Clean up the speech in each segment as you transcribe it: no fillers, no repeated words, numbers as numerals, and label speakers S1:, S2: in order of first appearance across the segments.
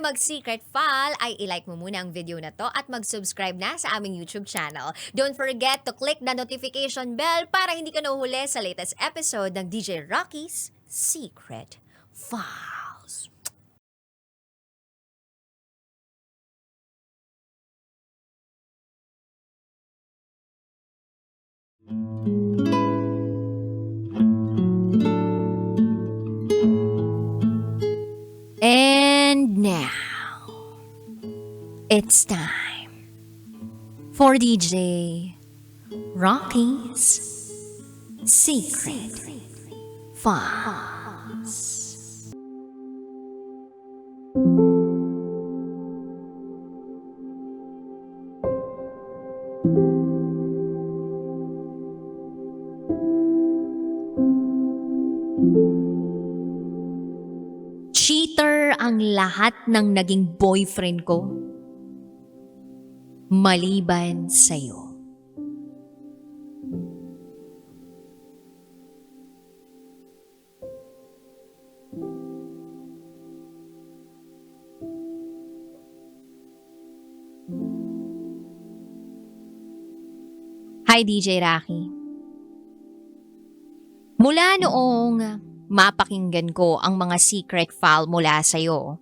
S1: mag-secret file ay ilike mo muna ang video na to at mag-subscribe na sa aming YouTube channel. Don't forget to click the notification bell para hindi ka nahuhuli sa latest episode ng DJ Rocky's Secret Files. And now, it's time for DJ Rocky's Secret Files. Cheater ang lahat ng naging boyfriend ko, maliban sa'yo. Hi DJ Rocky. Mula noong mapakinggan ko ang mga secret file mula sa'yo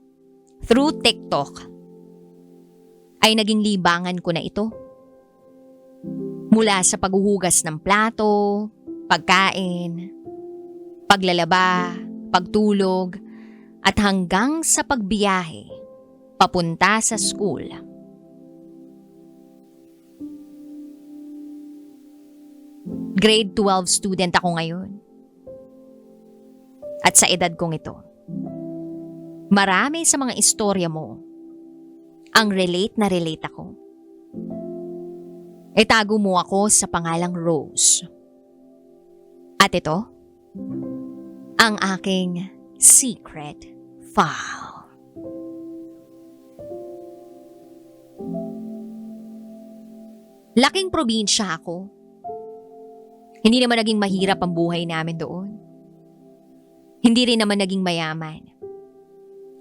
S1: through TikTok, ay naging libangan ko na ito. Mula sa paghuhugas ng plato, pagkain, paglalaba, pagtulog, at hanggang sa pagbiyahe papunta sa school. Grade 12 student ako ngayon. At sa edad kong ito, marami sa mga istorya mo ang relate na relate ako. Itago mo ako sa pangalang Rose. At ito, ang aking secret file. Laking probinsya ako. Hindi naman naging mahirap ang buhay namin doon. Hindi rin naman naging mayaman.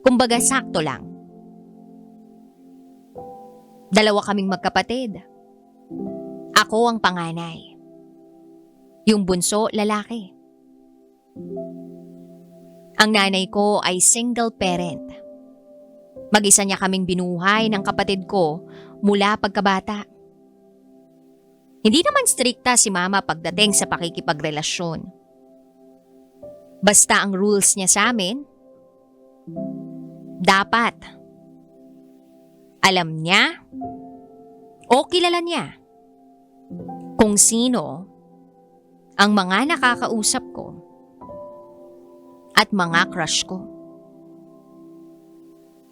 S1: Kumbaga sakto lang. Dalawa kaming magkapatid. Ako ang panganay. Yung bunso, lalaki. Ang nanay ko ay single parent. Mag-isa niya kaming binuhay ng kapatid ko mula pagkabata. Hindi naman strikta si mama pagdating sa pakikipagrelasyon. Basta ang rules niya sa amin, dapat alam niya o kilala niya kung sino ang mga nakakausap ko at mga crush ko.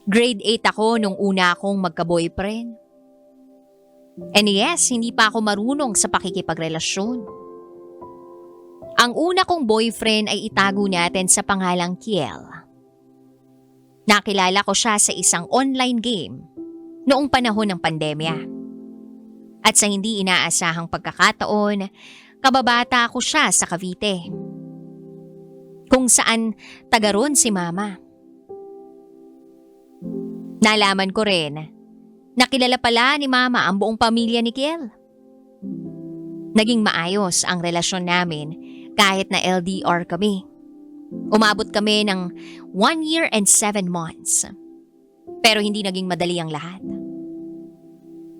S1: Grade 8 ako nung una akong magka-boyfriend. And yes, hindi pa ako marunong sa pakikipagrelasyon. Ang una kong boyfriend ay itago natin sa pangalang Kiel. Nakilala ko siya sa isang online game noong panahon ng pandemya. At sa hindi inaasahang pagkakataon, kababata ko siya sa Cavite. Kung saan taga ron si mama. Nalaman ko rin, nakilala pala ni mama ang buong pamilya ni Kiel. Naging maayos ang relasyon namin kahit na LDR kami. Umabot kami ng 1 year and 7 months. Pero hindi naging madali ang lahat.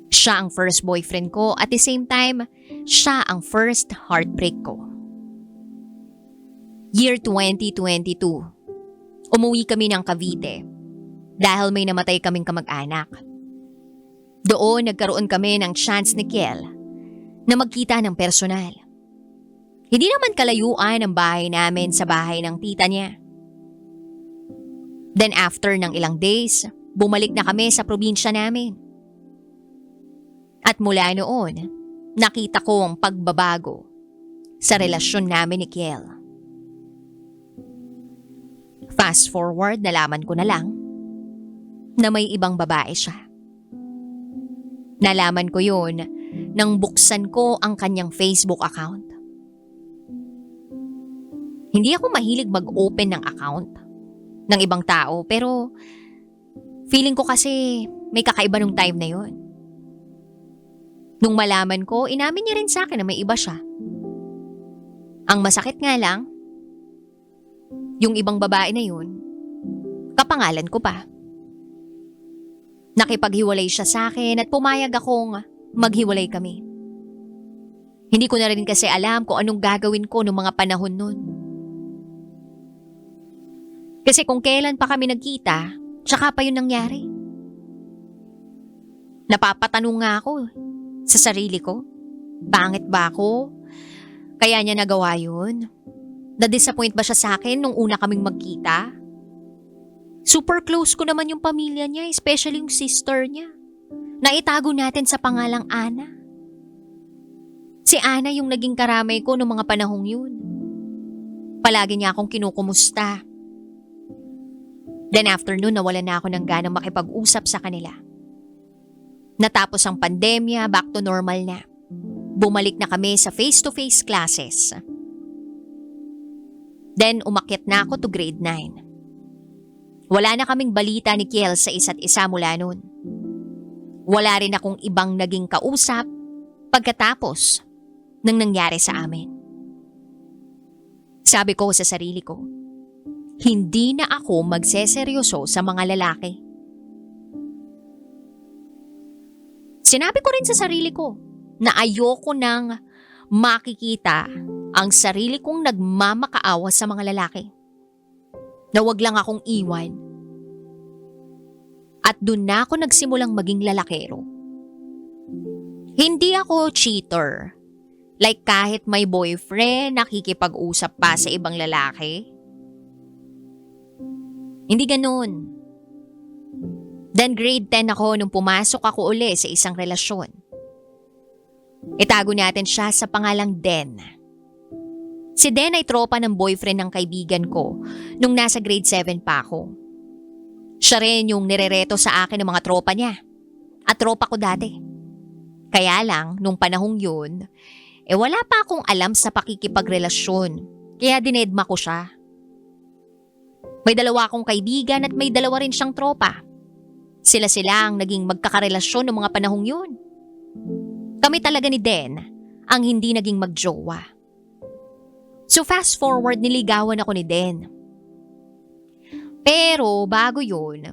S1: Siya ang first boyfriend ko at the same time, siya ang first heartbreak ko. Year 2022. Umuwi kami ng Cavite dahil may namatay kaming kamag-anak. Doon nagkaroon kami ng chance ni Kiel na magkita ng personal. Hindi naman kalayuan ang bahay namin sa bahay ng tita niya. Then after ng ilang days, bumalik na kami sa probinsya namin. At mula noon, nakita ko ang pagbabago sa relasyon namin ni Kiel. Fast forward, nalaman ko na lang na may ibang babae siya. Nalaman ko yun nang buksan ko ang kanyang Facebook account. Hindi ako mahilig mag-open ng account ng ibang tao pero Feeling ko kasi may kakaiba nung time na yun. Nung malaman ko, inamin niya rin sa akin na may iba siya. Ang masakit nga lang, yung ibang babae na yun, kapangalan ko pa. Nakipaghiwalay siya sa akin at pumayag akong maghiwalay kami. Hindi ko na rin kasi alam kung anong gagawin ko noong mga panahon nun. Kasi kung kailan pa kami nagkita, tsaka pa yun nangyari. Napapatanong nga ako sa sarili ko. Pangit ba ako? Kaya niya nagawa yun? Na-disappoint ba siya sa akin nung una kaming magkita? Super close ko naman yung pamilya niya, especially yung sister niya. Naitago natin sa pangalang Ana. Si Ana yung naging karamay ko noong mga panahong yun. Palagi niya akong kinukumusta. Then after nun, nawalan na ako ng ganang makipag-usap sa kanila. Natapos ang pandemya, back to normal na. Bumalik na kami sa face-to-face classes. Then umakyat na ako to grade 9. Wala na kaming balita ni Kiel sa isa't isa mula nun. Wala rin akong ibang naging kausap pagkatapos ng nangyari sa amin. Sabi ko sa sarili ko, hindi na ako magseseryoso sa mga lalaki. Sinabi ko rin sa sarili ko na ayoko nang makikita ang sarili kong nagmamakaawa sa mga lalaki. Na wag lang akong iwan. At dun na ako nagsimulang maging lalakero. Hindi ako cheater. Like kahit may boyfriend, nakikipag-usap pa sa ibang lalaki. Hindi ganun. Then grade 10 ako nung pumasok ako uli sa isang relasyon. Itago natin siya sa pangalang Den. Si Den ay tropa ng boyfriend ng kaibigan ko nung nasa grade 7 pa ako. Siya rin yung nirereto sa akin ng mga tropa niya. At tropa ko dati. Kaya lang, nung panahong yun, wala pa akong alam sa pakikipagrelasyon. Kaya dinedma ko siya. May dalawa akong kaibigan at may dalawa rin siyang tropa. Sila-sila ang naging magkakarelasyon ng mga panahong yun. Kami talaga ni Den ang hindi naging magjowa. So fast forward, niligawan ako ni Den. Pero bago yun,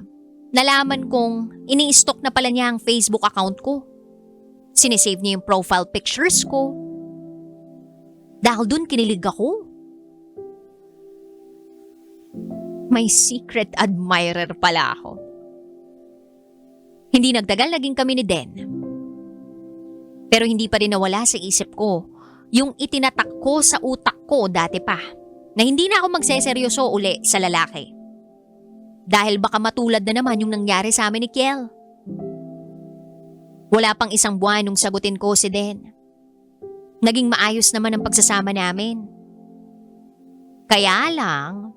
S1: nalaman kong ini-stalk na pala niya ang Facebook account ko. Sinesave niya yung profile pictures ko. Dahil dun kinilig ako. May secret admirer pala ako. Hindi nagtagal, naging kami ni Den. Pero hindi pa rin nawala sa isip ko yung itinatak ko sa utak ko dati pa na hindi na ako magseseryoso uli sa lalaki. Dahil baka matulad na naman yung nangyari sa amin ni Kiel. Wala pang isang buwan nung sagutin ko si Den. Naging maayos naman ang pagsasama namin. Kaya lang,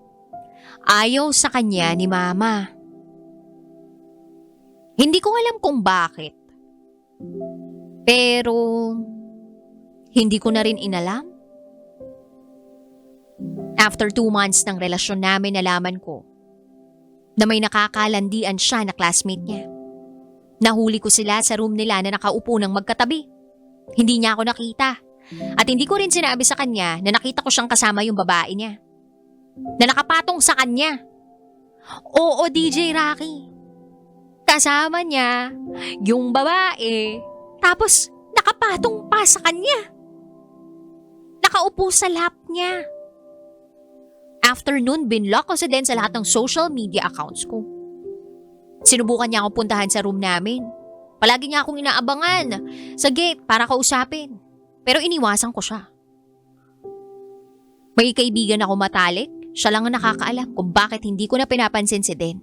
S1: ayaw sa kanya ni Mama. Hindi ko alam kung bakit. Pero, hindi ko na rin inalam. After 2 months ng relasyon namin, nalaman ko na may nakakalandian siya na classmate niya. Nahuli ko sila sa room nila na nakaupo ng magkatabi. Hindi niya ako nakita. At hindi ko rin sinabi sa kanya na nakita ko siyang kasama yung babae niya. Na nakapatong sa kanya. Oo, DJ Rocky. Kasama niya yung babae. Tapos nakapatong pa sa kanya. Nakaupo sa lap niya. After nun, binlock ko si Den sa lahat ng social media accounts ko. Sinubukan niya akong puntahan sa room namin. Palagi niya akong inaabangan sa gate para kausapin. Pero iniwasan ko siya. May kaibigan ako matalik, siya lang ang nakakaalam kung bakit hindi ko na pinapansin si Den.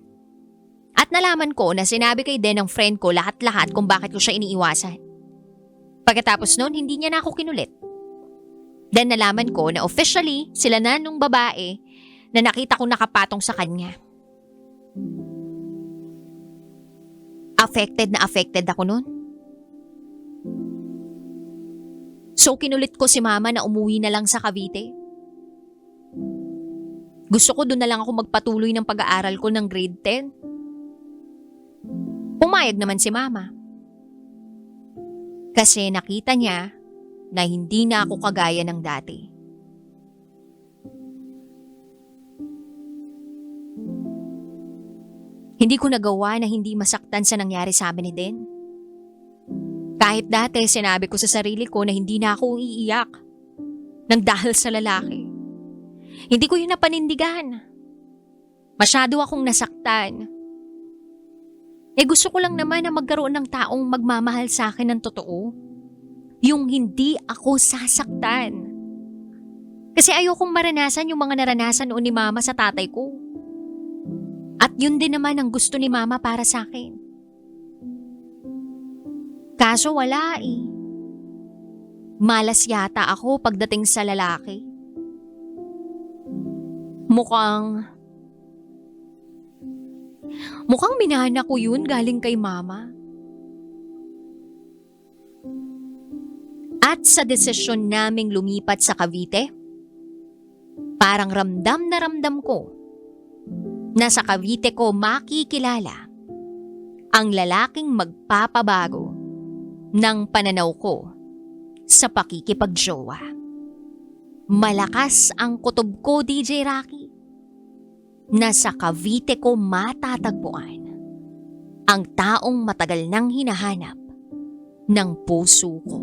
S1: At nalaman ko na sinabi kay Den ng friend ko lahat-lahat kung bakit ko siya iniiwasan. Pagkatapos nun, hindi niya na ako kinulit. Then nalaman ko na officially sila na nung babae na nakita kong nakapatong sa kanya. Affected na affected ako nun. So kinulit ko si Mama na umuwi na lang sa Cavite. Gusto ko doon na lang ako magpatuloy ng pag-aaral ko ng grade 10. Pumayag naman si mama. Kasi nakita niya na hindi na ako kagaya ng dati. Hindi ko nagawa na hindi masaktan sa nangyari sa amin ni Den. Kahit dati sinabi ko sa sarili ko na hindi na ako iiyak nang dahil sa lalaki. Hindi ko yun napanindigan. Masyado akong nasaktan. Gusto ko lang naman na magkaroon ng taong magmamahal sa akin ng totoo. Yung hindi ako sasaktan. Kasi ayokong maranasan yung mga naranasan noon ni mama sa tatay ko. At yun din naman ang gusto ni mama para sa akin. Kaso wala eh. Malas yata ako pagdating sa lalaki. Mukhang minana ko yun galing kay mama. At sa desisyon naming lumipat sa Cavite, parang ramdam na ramdam ko na sa Cavite ko makikilala ang lalaking magpapabago ng pananaw ko sa pakikipagjowa. Malakas ang kutob ko, DJ Rocky, na sa Cavite ko matatagpuan ang taong matagal nang hinahanap ng puso ko.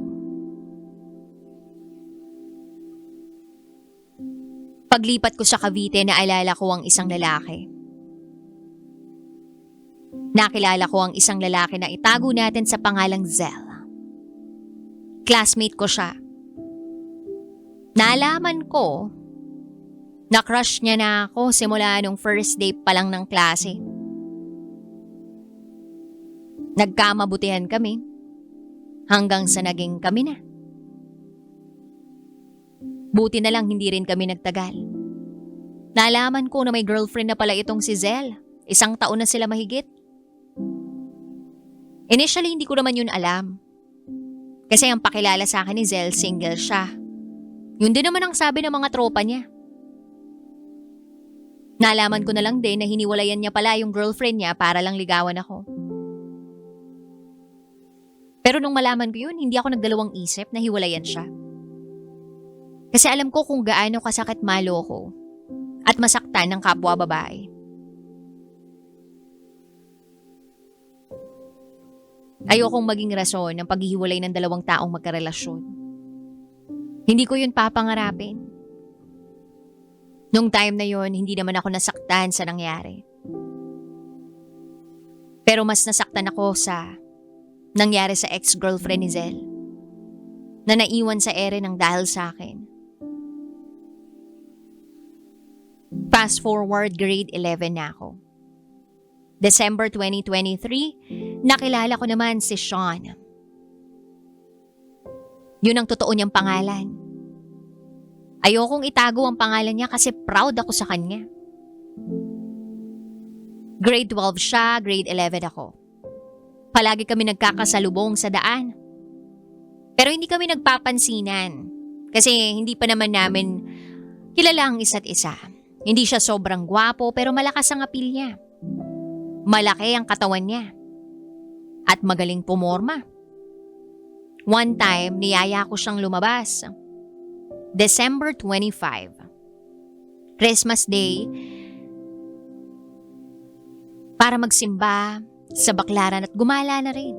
S1: Paglipat ko sa Cavite, naalala ko ang isang lalaki. Nakilala ko ang isang lalaki na itago natin sa pangalang Zell. Classmate ko siya. Nalaman ko na crush niya na ako simula nung first day pa lang ng klase. Nagkamabutihan kami hanggang sa naging kami na. Buti na lang hindi rin kami nagtagal. Nalaman ko na may girlfriend na pala itong si Zell. 1 taon na sila mahigit. Initially hindi ko naman yun alam. Kasi ang pakilala sa akin ni Zell, single siya. Yun din naman ang sabi ng mga tropa niya. Nalaman ko na lang din na hiniwalayan niya pala yung girlfriend niya para lang ligawan ako. Pero nung malaman ko yun, hindi ako nagdalawang isip na hiwalayan siya. Kasi alam ko kung gaano kasakit maloko at masaktan ng kapwa babae. Ayokong maging rason ng paghihiwalay ng 2 taong magkarelasyon. Hindi ko yun papangarapin. Nung time na yun, hindi naman ako nasaktan sa nangyari. Pero mas nasaktan ako sa nangyari sa ex-girlfriend ni Zell na naiwan sa ere ng dahil sa akin. Fast forward, grade 11 na ako. December 2023, nakilala ko naman si Sean. Yun ang totoo niyang pangalan. Ayokong itago ang pangalan niya kasi proud ako sa kanya. Grade 12 siya, grade 11 ako. Palagi kami nagkakasalubong sa daan. Pero hindi kami nagpapansinan kasi hindi pa naman namin kilala ang isa't isa. Hindi siya sobrang gwapo pero malakas ang apil niya. Malaki ang katawan niya. At magaling pumorma. One time, niyaya ko siyang lumabas. December 25. Christmas Day. Para magsimba sa baklaran at gumala na rin.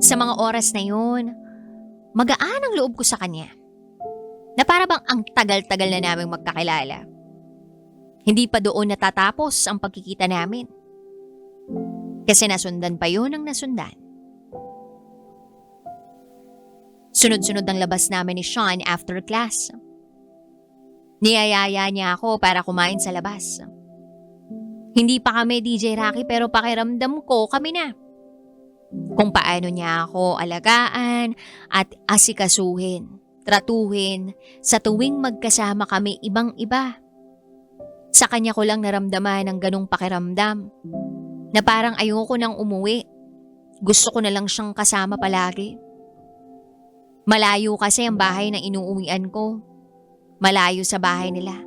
S1: Sa mga oras na yun, magaan ang loob ko sa kanya. Na para bang ang tagal-tagal na naming magkakilala. Hindi pa doon natatapos ang pagkikita namin. Kasi nasundan pa yun ang nasundan. Sunod-sunod ang labas namin ni Sean after class. Niyayaya niya ako para kumain sa labas. Hindi pa kami DJ Rocky pero pakiramdam ko kami na. Kung paano niya ako alagaan at asikasuhin, tratuhin sa tuwing magkasama kami ibang-iba. Sa kanya ko lang naramdaman ang ganong pakiramdam na parang ayoko nang umuwi. Gusto ko na lang siyang kasama palagi. Malayo kasi ang bahay na inuuwian ko. Malayo sa bahay nila.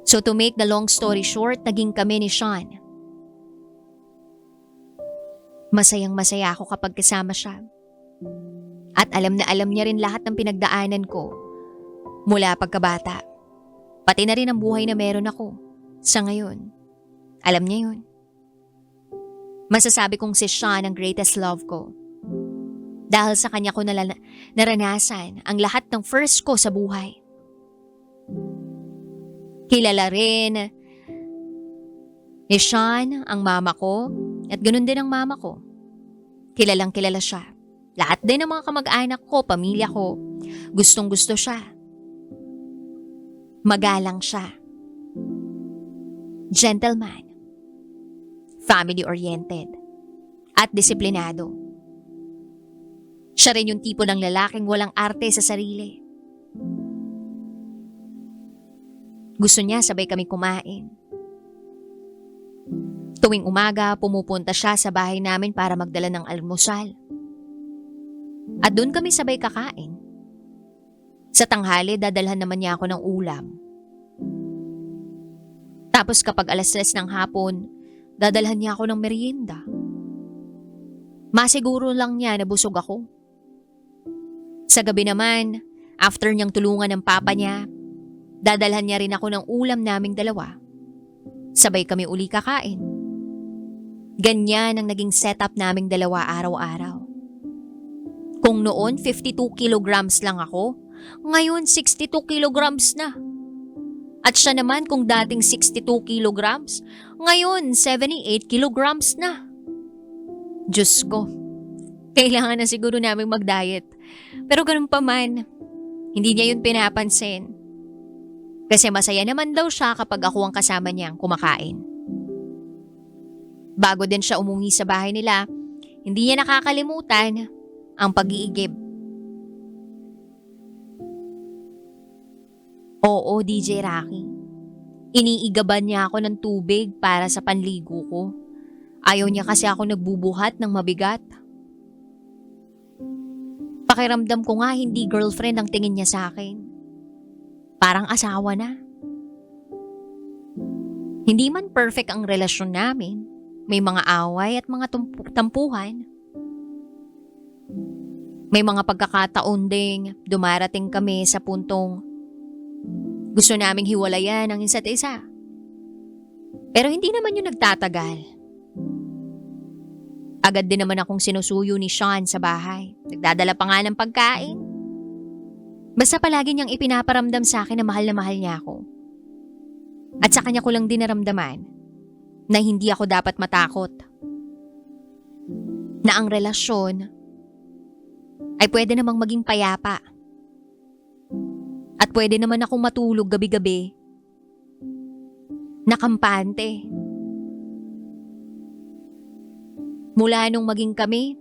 S1: So to make the long story short, naging kami ni Sean. Masayang masaya ako kapag kasama siya. At alam na alam niya rin lahat ng pinagdaanan ko mula pagkabata. Pati na rin ang buhay na meron ako sa ngayon. Alam niya yun. Masasabi kong si Sean ang greatest love ko. Dahil sa kanya ko naranasan ang lahat ng first ko sa buhay. Kilala rin ni Sean ang mama ko at ganun din ang mama ko. Kilalang kilala siya. Lahat din ng mga kamag-anak ko, pamilya ko, gustong gusto siya. Magalang siya. Gentleman. Family-oriented. At disiplinado. Siya rin yung tipo ng lalaking walang arte sa sarili. Gusto niya sabay kami kumain. Tuwing umaga, pumupunta siya sa bahay namin para magdala ng almusal. At doon kami sabay kakain. Sa tanghali, dadalhan naman niya ako ng ulam. Tapos kapag 3:00 ng hapon, dadalhan niya ako ng merienda. Masiguro lang niya na busog ako. Sa gabi naman, after niyang tulungan ng papa niya, dadalhan niya rin ako ng ulam naming dalawa. Sabay kami uli kakain. Ganyan ang naging setup naming dalawa araw-araw. Kung noon 52 kilograms lang ako, ngayon 62 kilograms na. At siya naman kung dating 62 kilograms, ngayon 78 kilograms na. Diyos ko, kailangan na siguro naming mag-diet. Pero ganun pa man, hindi niya yun pinapansin. Kasi masaya naman daw siya kapag ako ang kasama niyang kumakain. Bago din siya umuwi sa bahay nila, hindi niya nakakalimutan ang pag-iigib. Oo, DJ Rocky. Iniigaban niya ako ng tubig para sa panligo ko. Ayaw niya kasi ako nagbubuhat ng mabigat. Pakiramdam ko nga hindi girlfriend ang tingin niya sa akin. Parang asawa na. Hindi man perfect ang relasyon namin. May mga away at mga tampuhan. May mga pagkakataon ding dumarating kami sa puntong gusto naming hiwalayan ang isa't isa. Pero hindi naman yun nagtatagal. Agad din naman akong sinusuyo ni Sean sa bahay. Nagdadala pa nga ng pagkain. Basta palagi niyang ipinaparamdam sa akin na mahal niya ako. At sa kanya ko lang din naramdaman na hindi ako dapat matakot. Na ang relasyon ay pwede namang maging payapa. At pwede naman akong matulog gabi-gabi na kampante. Mula nung maging kami,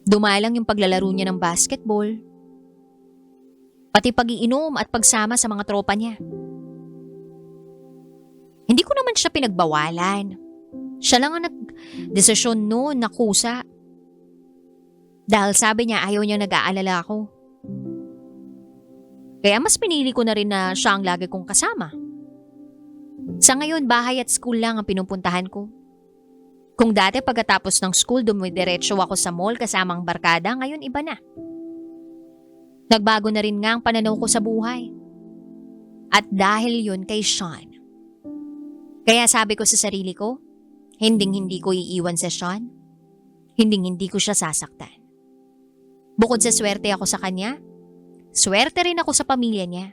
S1: dumalang yung paglalaro niya ng basketball, pati pag-iinom at pagsama sa mga tropa niya. Hindi ko naman siya pinagbawalan. Siya lang ang nag-desisyon noon na kusa. Dahil sabi niya ayaw niya nag-aalala ako. Kaya mas pinili ko na rin na siya ang lagi kong kasama. Sa ngayon, bahay at school lang ang pinupuntahan ko. Kung dati pagkatapos ng school dumidiretso ako sa mall kasama ang barkada, ngayon iba na. Nagbago na rin nga ang pananaw ko sa buhay. At dahil yun kay Sean. Kaya sabi ko sa sarili ko, hindi ko iiwan sa Sean. Hindi ko siya sasaktan. Bukod sa swerte ako sa kanya, swerte rin ako sa pamilya niya.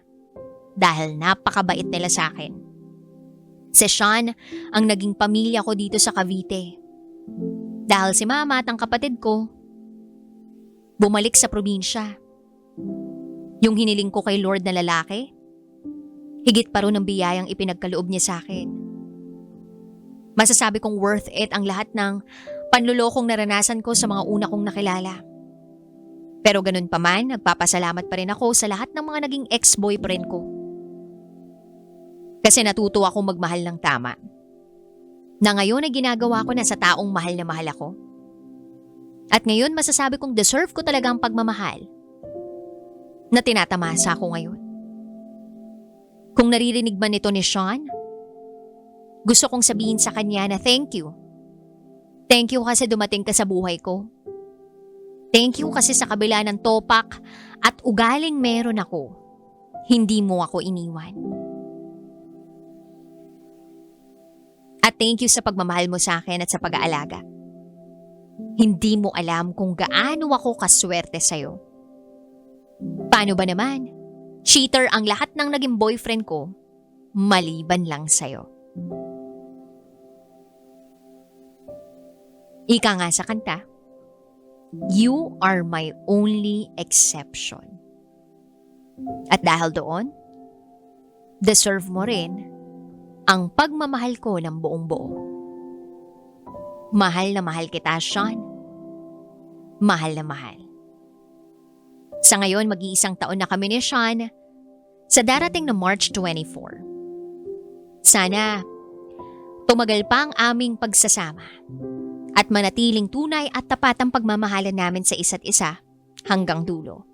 S1: Dahil napakabait nila sa akin. Si Sean ang naging pamilya ko dito sa Cavite. Dahil si mama at ang kapatid ko, bumalik sa probinsya. Yung hiniling ko kay Lord na lalaki, higit pa rin ang biyayang ipinagkaloob niya sa akin. Masasabi kong worth it ang lahat ng panlulokong naranasan ko sa mga una kong nakilala. Pero ganun pa man, nagpapasalamat pa rin ako sa lahat ng mga naging ex-boyfriend ko. Kasi natuto akong magmahal ng tama. Na ngayon ay ginagawa ko na sa taong mahal na mahal ako. At ngayon masasabi kong deserve ko talaga ang pagmamahal na tinatamasa ko ngayon. Kung naririnig man ito ni Sean, gusto kong sabihin sa kanya na thank you Thank you kasi dumating ka sa buhay ko. Thank you kasi sa kabila ng topak at ugaling meron ako, hindi mo ako iniwan. At thank you sa pagmamahal mo sa akin at sa pag-aalaga. Hindi mo alam kung gaano ako kaswerte sa'yo. Paano ba naman? Cheater ang lahat ng naging boyfriend ko, maliban lang sa'yo. Ika nga sa kanta, you are my only exception. At dahil doon, deserve mo rin ang pagmamahal ko ng buong buo. Mahal na mahal kita, Sean. Mahal na mahal. Sa ngayon, mag-iisang taon na kami ni Sean sa darating na March 24. Sana tumagal pa ang aming pagsasama at manatiling tunay at tapat ang pagmamahalan namin sa isa't isa hanggang dulo.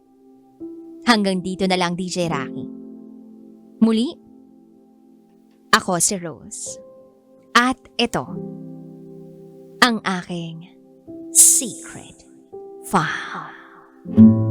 S1: Hanggang dito na lang, DJ Rocky. Muli, ako si Rose. At ito, ang aking secret file.